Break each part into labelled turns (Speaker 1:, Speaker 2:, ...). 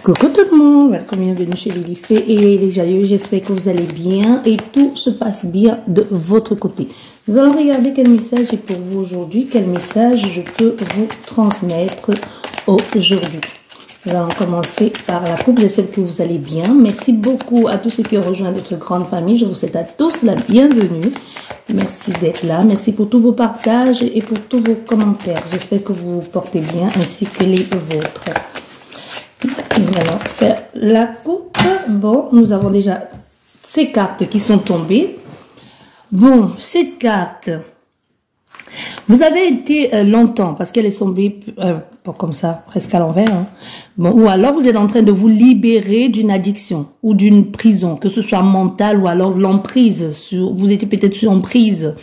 Speaker 1: Coucou tout le monde, welcome, bienvenue chez Lily Fée et les joyeux, j'espère que vous allez bien et tout se passe bien de votre côté. Nous allons regarder quel message est pour vous aujourd'hui, quel message je peux vous transmettre aujourd'hui. Nous allons commencer par la coupe, j'espère que vous allez bien. Merci beaucoup à tous ceux qui ont rejoint notre grande famille, je vous souhaite à tous la bienvenue. Merci d'être là, merci pour tous vos partages et pour tous vos commentaires. J'espère que vous vous portez bien ainsi que les vôtres. Nous allons faire la coupe. Bon, nous avons déjà ces cartes qui sont tombées. Bon, cette carte, vous avez été longtemps, parce qu'elle est tombée comme ça, presque à l'envers. Hein. Bon, ou alors vous êtes en train de vous libérer d'une addiction ou d'une prison, que ce soit mentale ou alors l'emprise. Vous étiez peut-être sur emprise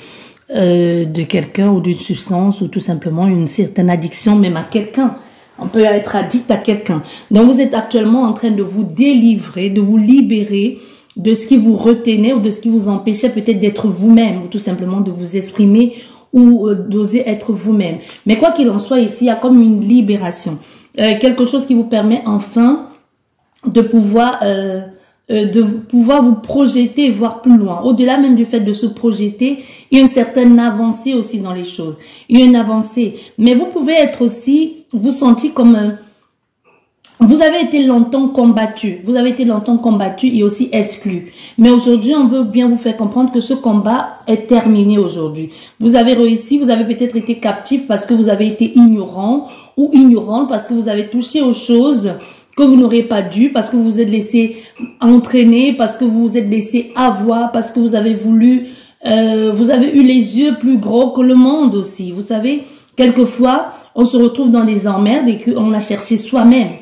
Speaker 1: de quelqu'un ou d'une substance ou tout simplement une certaine addiction même à quelqu'un. On peut être addict à quelqu'un. Donc, vous êtes actuellement en train de vous délivrer, de vous libérer de ce qui vous retenait ou de ce qui vous empêchait peut-être d'être vous-même ou tout simplement de vous exprimer ou d'oser être vous-même. Mais quoi qu'il en soit, ici, il y a comme une libération. Quelque chose qui vous permet enfin de pouvoir vous projeter et voir plus loin. Au-delà même du fait de se projeter, il y a une certaine avancée aussi dans les choses. Il y a une avancée. Mais vous pouvez être aussi, vous sentir comme... vous avez été longtemps combattu. Vous avez été longtemps combattu et aussi exclu. Mais aujourd'hui, on veut bien vous faire comprendre que ce combat est terminé aujourd'hui. Vous avez réussi, vous avez peut-être été captif parce que vous avez été ignorant ou ignorante parce que vous avez touché aux choses que vous n'aurez pas dû, parce que vous vous êtes laissé entraîner, parce que vous vous êtes laissé avoir, parce que vous avez voulu, vous avez eu les yeux plus gros que le monde aussi. Vous savez, quelquefois, on se retrouve dans des emmerdes et qu'on a cherché soi-même.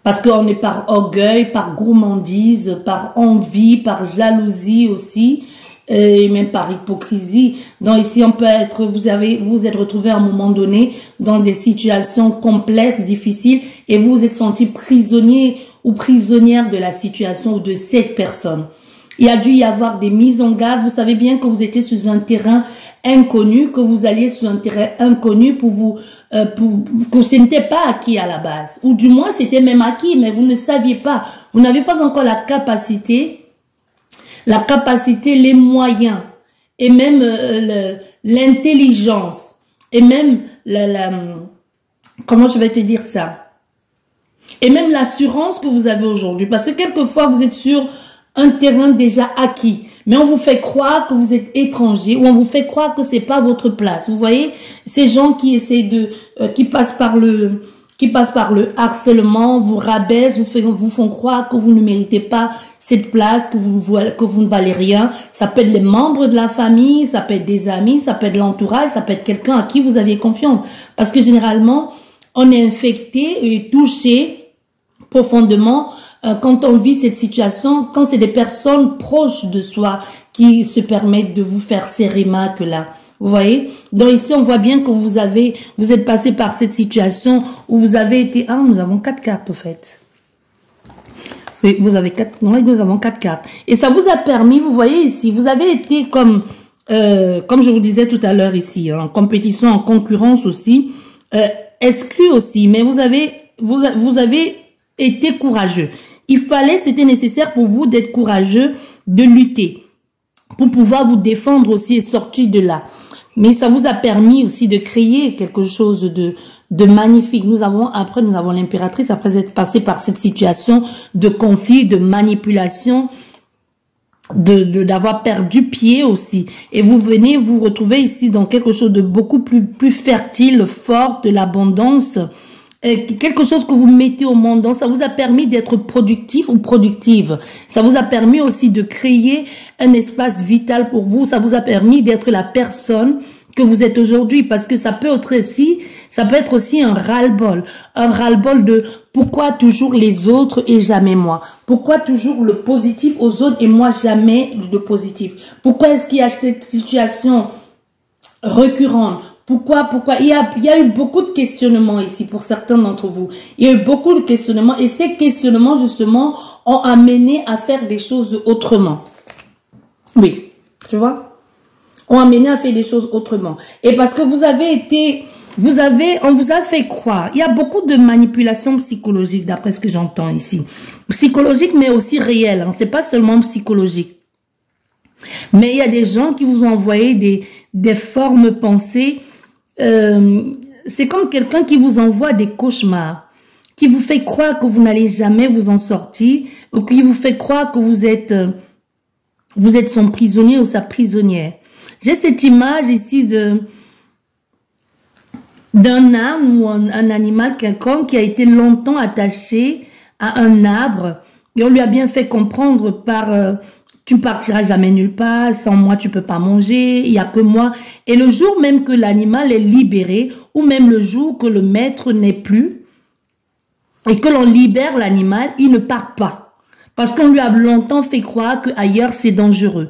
Speaker 1: Parce qu'on est par orgueil, par gourmandise, par envie, par jalousie aussi, et même par hypocrisie. Donc ici, on peut être, vous êtes retrouvé à un moment donné dans des situations complexes, difficiles, et vous vous êtes senti prisonnier ou prisonnière de la situation ou de cette personne. Il a dû y avoir des mises en garde. Vous savez bien que vous étiez sur un terrain inconnu, que vous alliez sur un terrain inconnu pour vous, que ce n'était pas acquis à la base. Ou du moins, c'était même acquis, mais vous ne saviez pas. Vous n'avez pas encore la capacité, les moyens, et même l'intelligence, et même comment je vais te dire ça? Et même l'assurance que vous avez aujourd'hui. Parce que quelquefois, vous êtes sur un terrain déjà acquis. Mais on vous fait croire que vous êtes étranger ou on vous fait croire que c'est pas votre place. Vous voyez, ces gens qui essaient de, qui passent par le harcèlement, vous rabaissent, vous font croire que vous ne méritez pas cette place, que vous ne valez rien. Ça peut être les membres de la famille, ça peut être des amis, ça peut être l'entourage, ça peut être quelqu'un à qui vous aviez confiance. Parce que généralement, on est infecté et touché profondément quand on vit cette situation, quand c'est des personnes proches de soi qui se permettent de vous faire ces remarques-là. Vous voyez? Donc ici, on voit bien que vous êtes passé par cette situation où vous avez été... Ah, nous avons 4 cartes, au fait. Oui, vous avez 4... Non, nous avons 4 cartes. Et ça vous a permis, vous voyez ici, vous avez été comme je vous disais tout à l'heure ici, en compétition, en concurrence aussi, exclu aussi, mais vous avez été courageux. C'était nécessaire pour vous d'être courageux, de lutter, pour pouvoir vous défendre aussi et sortir de là. Mais ça vous a permis aussi de créer quelque chose de magnifique. Nous avons l'impératrice, après être passée par cette situation de conflit, de manipulation, d'avoir perdu pied aussi. Et vous venez vous retrouver ici dans quelque chose de beaucoup plus fertile, fort, de l'abondance, quelque chose que vous mettez au monde. Donc, ça vous a permis d'être productif ou productive. Ça vous a permis aussi de créer un espace vital pour vous. Ça vous a permis d'être la personne que vous êtes aujourd'hui. Parce que ça peut être aussi un ras-le-bol. Un ras-le-bol de pourquoi toujours les autres et jamais moi. Pourquoi toujours le positif aux autres et moi jamais de positif. Pourquoi est-ce qu'il y a cette situation récurrente? Pourquoi il y a eu beaucoup de questionnements ici pour certains d'entre vous. Il y a eu beaucoup de questionnements et ces questionnements justement ont amené à faire des choses autrement. Oui, tu vois, ont amené à faire des choses autrement. Et parce que vous avez été on vous a fait croire. Il y a beaucoup de manipulation psychologique, d'après ce que j'entends ici. Psychologique, mais aussi réelle. Hein. C'est pas seulement psychologique. Mais il y a des gens qui vous ont envoyé des formes pensées. C'est comme quelqu'un qui vous envoie des cauchemars, qui vous fait croire que vous n'allez jamais vous en sortir, ou qui vous fait croire que vous êtes son prisonnier ou sa prisonnière. J'ai cette image ici d'un âne ou un animal quelconque qui a été longtemps attaché à un arbre et on lui a bien fait comprendre par tu partiras jamais nulle part, sans moi tu peux pas manger, il y a que moi. Et le jour même que l'animal est libéré ou même le jour que le maître n'est plus et que l'on libère l'animal, il ne part pas parce qu'on lui a longtemps fait croire que ailleurs c'est dangereux.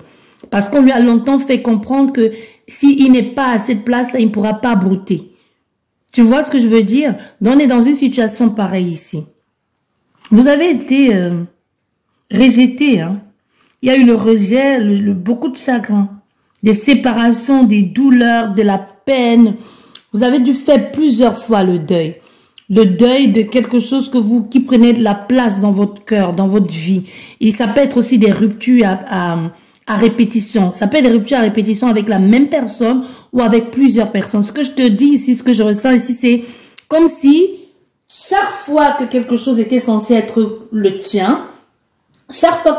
Speaker 1: Parce qu'on lui a longtemps fait comprendre que s'il n'est pas à cette place, il ne pourra pas brouter. Tu vois ce que je veux dire? Donc, on est dans une situation pareille ici. Vous avez été rejeté. Hein? Il y a eu le rejet, beaucoup de chagrin, des séparations, des douleurs, de la peine. Vous avez dû faire plusieurs fois le deuil. Le deuil de quelque chose qui prenait de la place dans votre cœur, dans votre vie. Et ça peut être aussi des ruptures à répétition. Ça peut être des ruptures à répétition avec la même personne ou avec plusieurs personnes. Ce que je te dis ici, ce que je ressens ici, c'est comme si chaque fois que quelque chose était censé être le tien, chaque fois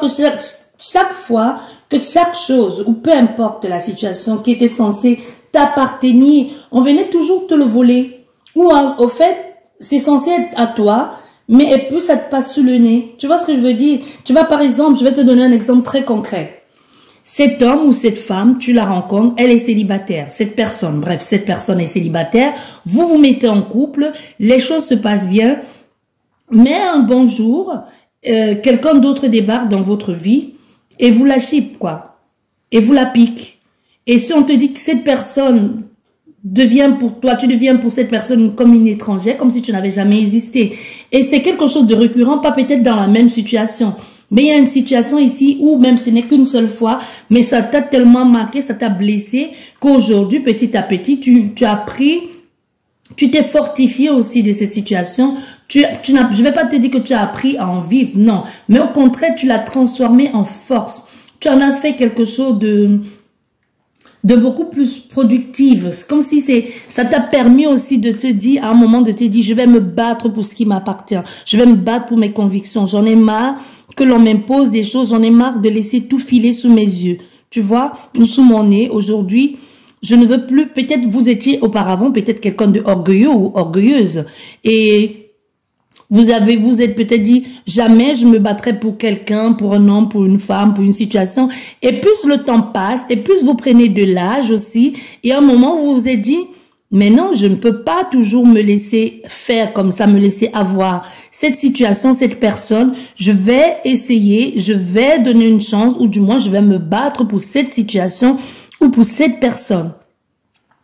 Speaker 1: que chaque chose, ou peu importe la situation qui était censée t'appartenir, on venait toujours te le voler. Ou au fait, c'est censé être à toi, mais et puis ça te passe sous le nez. Tu vois ce que je veux dire? Tu vas par exemple, je vais te donner un exemple très concret. Cet homme ou cette femme, tu la rencontres, elle est célibataire. Cette personne est célibataire. Vous vous mettez en couple, les choses se passent bien. Mais un bon jour, quelqu'un d'autre débarque dans votre vie et vous la chipe, quoi. Et vous la pique. Et si on te dit que cette personne devient pour toi, tu deviens pour cette personne comme une étrangère, comme si tu n'avais jamais existé. Et c'est quelque chose de récurrent, pas peut-être dans la même situation. Mais il y a une situation ici où même ce n'est qu'une seule fois, mais ça t'a tellement marqué, ça t'a blessé, qu'aujourd'hui, petit à petit, tu as pris, tu t'es fortifié aussi de cette situation. Je vais pas te dire que tu as appris à en vivre, non. Mais au contraire, tu l'as transformé en force. Tu en as fait quelque chose de beaucoup plus productive. C'est comme si ça t'a permis aussi de te dire, à un moment de te dire, je vais me battre pour ce qui m'appartient. Je vais me battre pour mes convictions. J'en ai marre que l'on m'impose des choses. J'en ai marre de laisser tout filer sous mes yeux. Tu vois, sous mon nez. Aujourd'hui, je ne veux plus. Peut-être vous étiez auparavant peut-être quelqu'un de orgueilleux ou orgueilleuse. Et vous êtes peut-être dit, jamais je me battrai pour quelqu'un, pour un homme, pour une femme, pour une situation. Et plus le temps passe, et plus vous prenez de l'âge aussi. Et à un moment, vous vous êtes dit, mais non, je ne peux pas toujours me laisser faire comme ça, me laisser avoir cette situation, cette personne. Je vais essayer, je vais donner une chance, ou du moins, je vais me battre pour cette situation ou pour cette personne.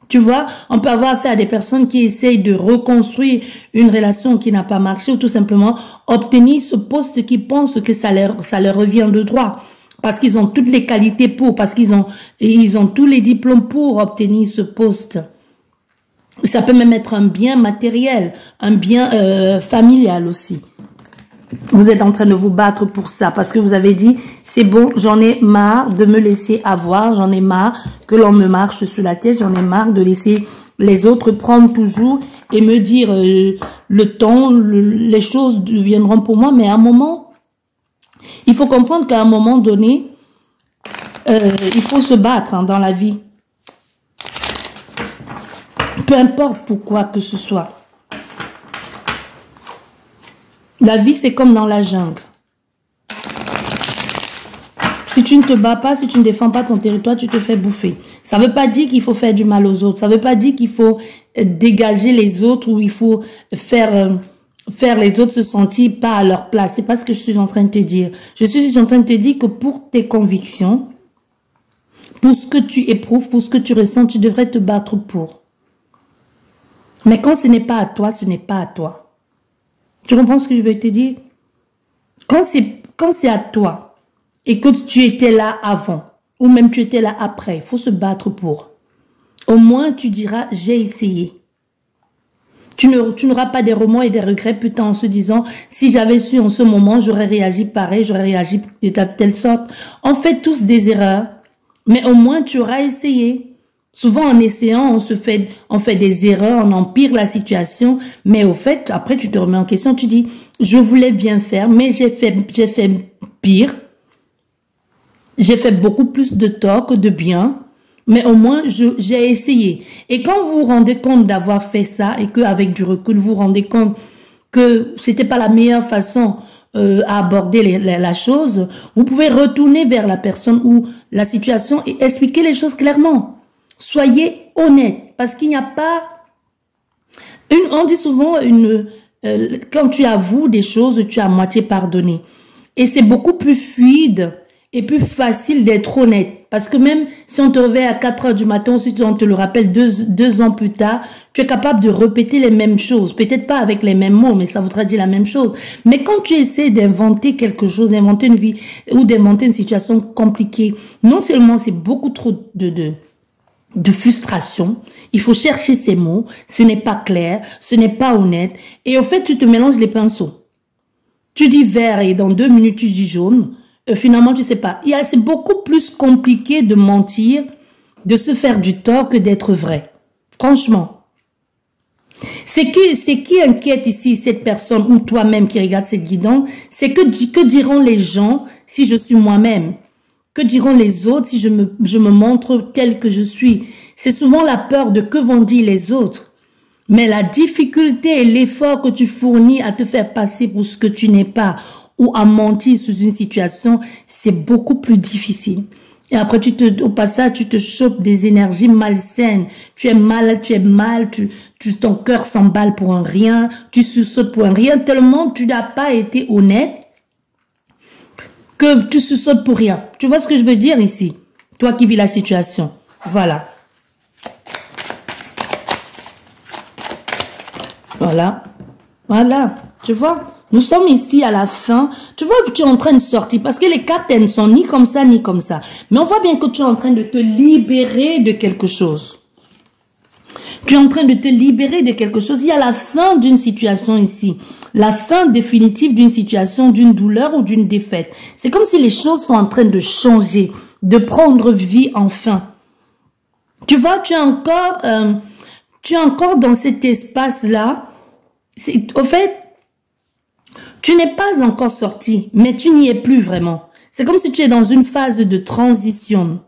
Speaker 1: Tu vois, on peut avoir affaire à des personnes qui essayent de reconstruire une relation qui n'a pas marché ou tout simplement obtenir ce poste qu'ils pensent que ça leur revient de droit. Parce qu'ils ont toutes les qualités pour, parce qu'ils ont tous les diplômes pour obtenir ce poste. Ça peut même être un bien matériel, un bien familial aussi. Vous êtes en train de vous battre pour ça parce que vous avez dit, c'est bon, j'en ai marre de me laisser avoir, j'en ai marre que l'on me marche sur la tête, j'en ai marre de laisser les autres prendre toujours et me dire le temps, les choses viendront pour moi. Mais à un moment, il faut comprendre qu'à un moment donné, il faut se battre dans la vie. Peu importe pourquoi que ce soit. La vie, c'est comme dans la jungle. Si tu ne te bats pas, si tu ne défends pas ton territoire, tu te fais bouffer. Ça ne veut pas dire qu'il faut faire du mal aux autres. Ça ne veut pas dire qu'il faut dégager les autres ou il faut faire les autres se sentir pas à leur place. C'est pas ce que je suis en train de te dire. Je suis en train de te dire que pour tes convictions, pour ce que tu éprouves, pour ce que tu ressens, tu devrais te battre pour. Mais quand ce n'est pas à toi, ce n'est pas à toi. Tu comprends ce que je veux te dire? Quand c'est à toi et que tu étais là avant ou même tu étais là après, il faut se battre pour. Au moins, tu diras, j'ai essayé. Tu n'auras pas des remords et des regrets plus tard en se disant, si j'avais su en ce moment, j'aurais réagi pareil, j'aurais réagi de telle sorte. On fait tous des erreurs, mais au moins tu auras essayé. Souvent en essayant, on fait des erreurs, on empire la situation, mais au fait, après tu te remets en question, tu dis, je voulais bien faire, mais j'ai fait pire. J'ai fait beaucoup plus de tort que de bien. Mais au moins, j'ai essayé. Et quand vous vous rendez compte d'avoir fait ça et qu'avec du recul, vous vous rendez compte que c'était pas la meilleure façon à aborder la chose, vous pouvez retourner vers la personne ou la situation et expliquer les choses clairement. Soyez honnête, parce qu'il n'y a pas... on dit souvent, quand tu avoues des choses, tu as à moitié pardonné. Et c'est beaucoup plus fluide et plus facile d'être honnête. Parce que même si on te réveille à 4 heures du matin, si on te le rappelle deux ans plus tard, tu es capable de répéter les mêmes choses. Peut-être pas avec les mêmes mots, mais ça voudra dire la même chose. Mais quand tu essaies d'inventer quelque chose, d'inventer une vie ou d'inventer une situation compliquée, non seulement c'est beaucoup trop de frustration, il faut chercher ces mots, ce n'est pas clair, ce n'est pas honnête. Et au fait, tu te mélanges les pinceaux. Tu dis vert et dans 2 minutes, tu dis jaune. Finalement, tu sais pas. C'est beaucoup plus compliqué de mentir, de se faire du tort que d'être vrai. Franchement. C'est qui inquiète ici cette personne ou toi-même qui regarde cette guidance, c'est que diront les gens si je suis moi-même? Que diront les autres si je me montre tel que je suis? C'est souvent la peur de que vont dire les autres. Mais la difficulté et l'effort que tu fournis à te faire passer pour ce que tu n'es pas ou à mentir sous une situation, c'est beaucoup plus difficile. Et après, au passage, tu te chopes des énergies malsaines. Tu es mal, ton cœur s'emballe pour un rien, tu sursautes pour un rien, tellement tu n'as pas été honnête que tu sursautes pour rien. Tu vois ce que je veux dire ici? Toi qui vis la situation. Voilà. Voilà. Voilà. Tu vois? Nous sommes ici à la fin. Tu vois que tu es en train de sortir parce que les cartes, elles ne sont ni comme ça, ni comme ça. Mais on voit bien que tu es en train de te libérer de quelque chose. Tu es en train de te libérer de quelque chose. Il y a la fin d'une situation ici. La fin définitive d'une situation, d'une douleur ou d'une défaite. C'est comme si les choses sont en train de changer, de prendre vie enfin. Tu vois, tu es encore dans cet espace-là. Au fait, tu n'es pas encore sorti, mais tu n'y es plus vraiment. C'est comme si tu es dans une phase de transition.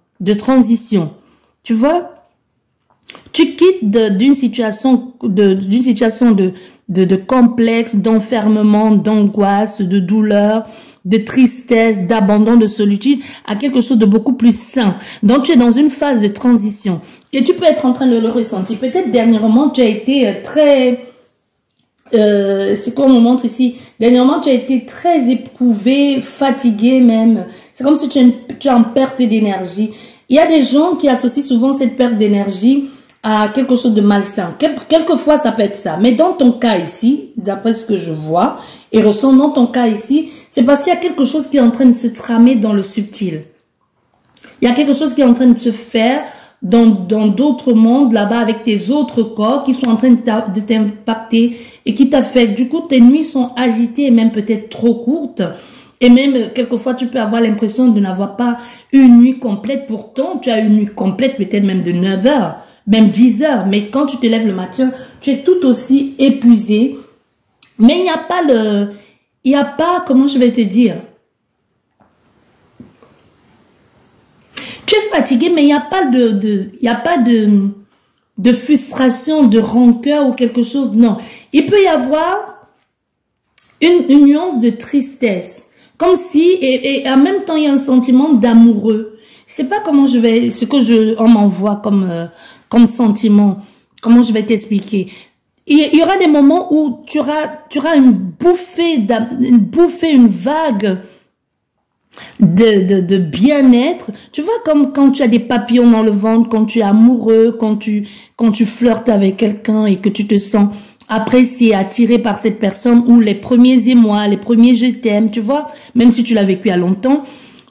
Speaker 1: Tu vois? Tu quittes d'une situation de complexe, d'enfermement, d'angoisse, de douleur, de tristesse, d'abandon, de solitude, à quelque chose de beaucoup plus sain. Donc, tu es dans une phase de transition. Et tu peux être en train de le ressentir. Peut-être dernièrement, tu as été très... c'est quoi on me montre ici? Dernièrement, tu as été très éprouvé, fatigué même. C'est comme si tu es en perte d'énergie. Il y a des gens qui associent souvent cette perte d'énergie à quelque chose de malsain. Quelquefois, ça peut être ça. Mais dans ton cas ici, d'après ce que je vois et ressens dans ton cas ici, c'est parce qu'il y a quelque chose qui est en train de se tramer dans le subtil. Il y a quelque chose qui est en train de se faire dans d'autres mondes là-bas avec tes autres corps qui sont en train de t'impacter et qui t'affectent. Du coup, tes nuits sont agitées et même peut-être trop courtes. Et même, quelquefois, tu peux avoir l'impression de n'avoir pas une nuit complète. Pourtant, tu as une nuit complète, peut-être même de 9 heures, même 10 heures. Mais quand tu te lèves le matin, tu es tout aussi épuisé. Mais il n'y a pas, comment je vais te dire? Tu es fatigué, mais il n'y a pas de frustration, de rancœur ou quelque chose. Non. Il peut y avoir une nuance de tristesse. Comme si, et en même temps, il y a un sentiment d'amoureux. Je sais pas comment on m'envoie comme sentiment. Comment je vais t'expliquer. Il y aura des moments où tu auras une bouffée, une vague de bien-être. Tu vois, comme quand tu as des papillons dans le ventre, quand tu es amoureux, quand tu flirtes avec quelqu'un et que tu te sens apprécié, attiré par cette personne, ou les premiers émois, les premiers je t'aime, tu vois, même si tu l'as vécu à longtemps,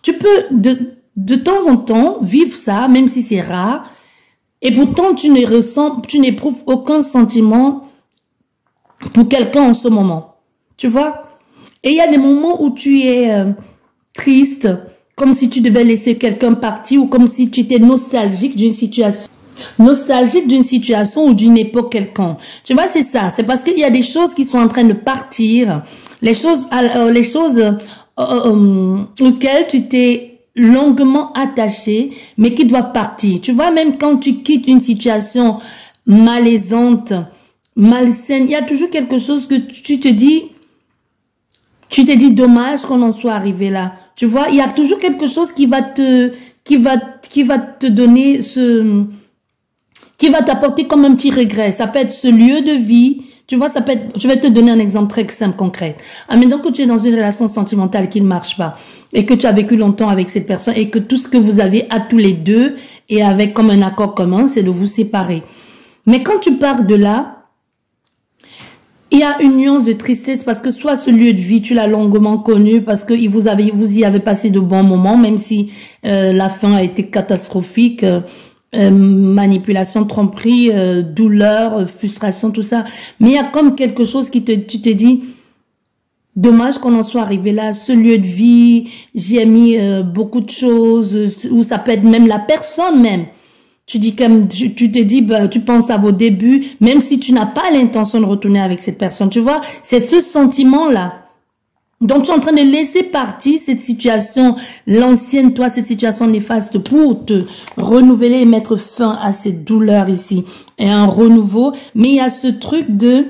Speaker 1: tu peux de temps en temps vivre ça, même si c'est rare, et pourtant tu n'éprouves aucun sentiment pour quelqu'un en ce moment. Tu vois? Et il y a des moments où tu es triste, comme si tu devais laisser quelqu'un partir ou comme si tu étais nostalgique d'une situation. Nostalgique d'une situation ou d'une époque quelconque. Tu vois, c'est ça. C'est parce qu'il y a des choses qui sont en train de partir. Les choses auxquelles tu t'es longuement attaché, mais qui doivent partir. Tu vois, même quand tu quittes une situation malaisante, malsaine, il y a toujours quelque chose que tu te dis dommage qu'on en soit arrivé là. Tu vois, il y a toujours quelque chose qui va te donner qui va t'apporter comme un petit regret. Ça peut être ce lieu de vie. Tu vois, ça peut être, je vais te donner un exemple très simple, concret. Admettons que tu es dans une relation sentimentale qui ne marche pas et que tu as vécu longtemps avec cette personne et que tout ce que vous avez à tous les deux et avec comme un accord commun, c'est de vous séparer. Mais quand tu pars de là, il y a une nuance de tristesse parce que soit ce lieu de vie, tu l'as longuement connu parce que vous y avez passé de bons moments, même si la fin a été catastrophique, manipulation, tromperie, douleur, frustration, tout ça. Mais il y a comme quelque chose tu te dis, dommage qu'on en soit arrivé là, ce lieu de vie, j'y ai mis beaucoup de choses, ou ça peut être même la personne même. Tu dis comme tu te dis, bah, tu penses à vos débuts, même si tu n'as pas l'intention de retourner avec cette personne. Tu vois, c'est ce sentiment-là. Donc, tu es en train de laisser partir cette situation, l'ancienne toi, cette situation néfaste pour te renouveler et mettre fin à cette douleur ici. Et un renouveau. Mais il y a ce truc de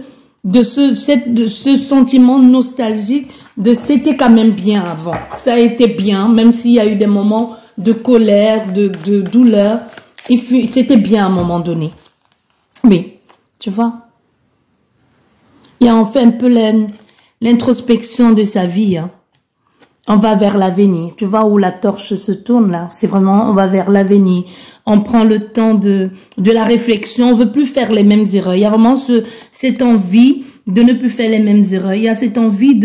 Speaker 1: ce sentiment nostalgique de c'était quand même bien avant. Ça a été bien, même s'il y a eu des moments de colère, de douleur. C'était bien à un moment donné. Mais, tu vois, il y a en fait un peu l'introspection de sa vie. Hein. On va vers l'avenir. Tu vois où la torche se tourne là. C'est vraiment, on va vers l'avenir. On prend le temps de la réflexion. On veut plus faire les mêmes erreurs. Il y a vraiment cette envie de ne plus faire les mêmes erreurs. Il y a cette envie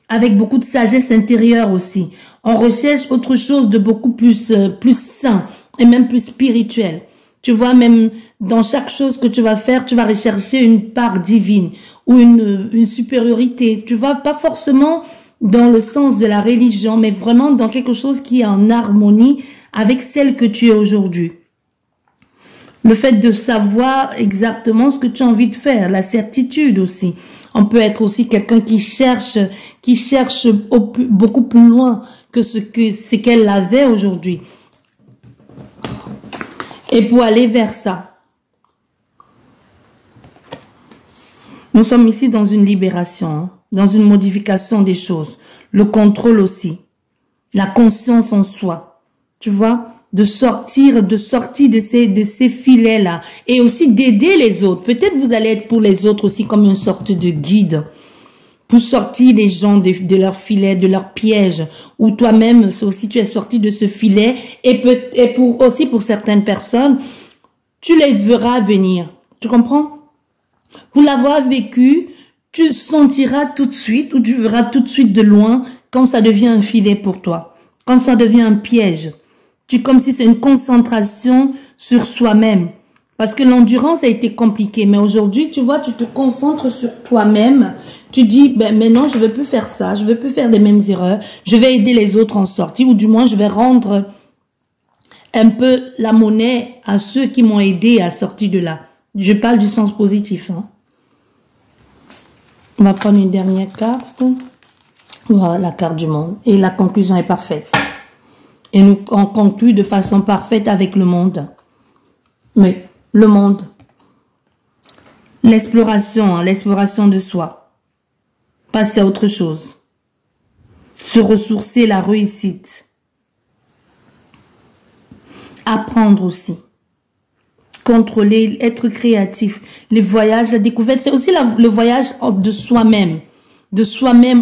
Speaker 1: avec beaucoup de sagesse intérieure aussi. On recherche autre chose de beaucoup plus sain. Et même plus spirituel. Tu vois, même dans chaque chose que tu vas faire, tu vas rechercher une part divine ou une supériorité. Tu vois, pas forcément dans le sens de la religion, mais vraiment dans quelque chose qui est en harmonie avec celle que tu es aujourd'hui. Le fait de savoir exactement ce que tu as envie de faire, la certitude aussi. On peut être aussi quelqu'un qui cherche beaucoup plus loin que ce qu'elle avait aujourd'hui. Et pour aller vers ça, nous sommes ici dans une libération, hein, dans une modification des choses. Le contrôle aussi. La conscience en soi. Tu vois, de sortir de ces filets-là. Et aussi d'aider les autres. Peut-être vous allez être pour les autres aussi comme une sorte de guide. Pour sortir les gens de leur filet, de leur piège, ou toi-même, aussi tu es sorti de ce filet, et aussi pour certaines personnes, tu les verras venir. Tu comprends? Pour l'avoir vécu, tu sentiras tout de suite, ou tu verras tout de suite de loin, quand ça devient un filet pour toi, quand ça devient un piège. Comme si c'est une concentration sur soi-même. Parce que l'endurance a été compliquée. Mais aujourd'hui, tu vois, tu te concentres sur toi-même. Tu dis, ben, mais non, je ne veux plus faire ça. Je ne veux plus faire les mêmes erreurs. Je vais aider les autres en sortie. Ou du moins, je vais rendre un peu la monnaie à ceux qui m'ont aidé à sortir de là. Je parle du sens positif. Hein. On va prendre une dernière carte. Voilà, la carte du monde. Et la conclusion est parfaite. Et on conclut de façon parfaite avec le monde. Mais le monde, l'exploration, hein, l'exploration de soi, passer à autre chose, se ressourcer, la réussite, apprendre aussi, contrôler, être créatif, les voyages, la découverte, c'est aussi le voyage de soi-même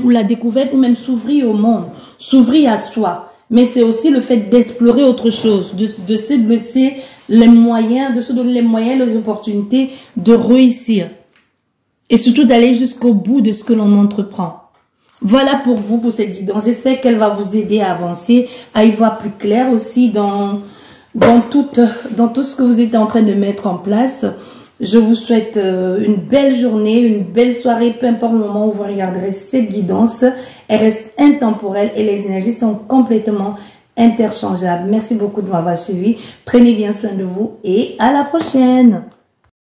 Speaker 1: ou la découverte ou même s'ouvrir au monde, s'ouvrir à soi. Mais c'est aussi le fait d'explorer autre chose, de se laisser les moyens, de se donner les moyens, les opportunités de réussir. Et surtout d'aller jusqu'au bout de ce que l'on entreprend. Voilà pour vous, pour cette guidance. J'espère qu'elle va vous aider à avancer, à y voir plus clair aussi dans tout ce que vous êtes en train de mettre en place. Je vous souhaite une belle journée, une belle soirée, peu importe le moment où vous regarderez cette guidance. Elle reste intemporelle et les énergies sont complètement interchangeables. Merci beaucoup de m'avoir suivi. Prenez bien soin de vous et à la prochaine.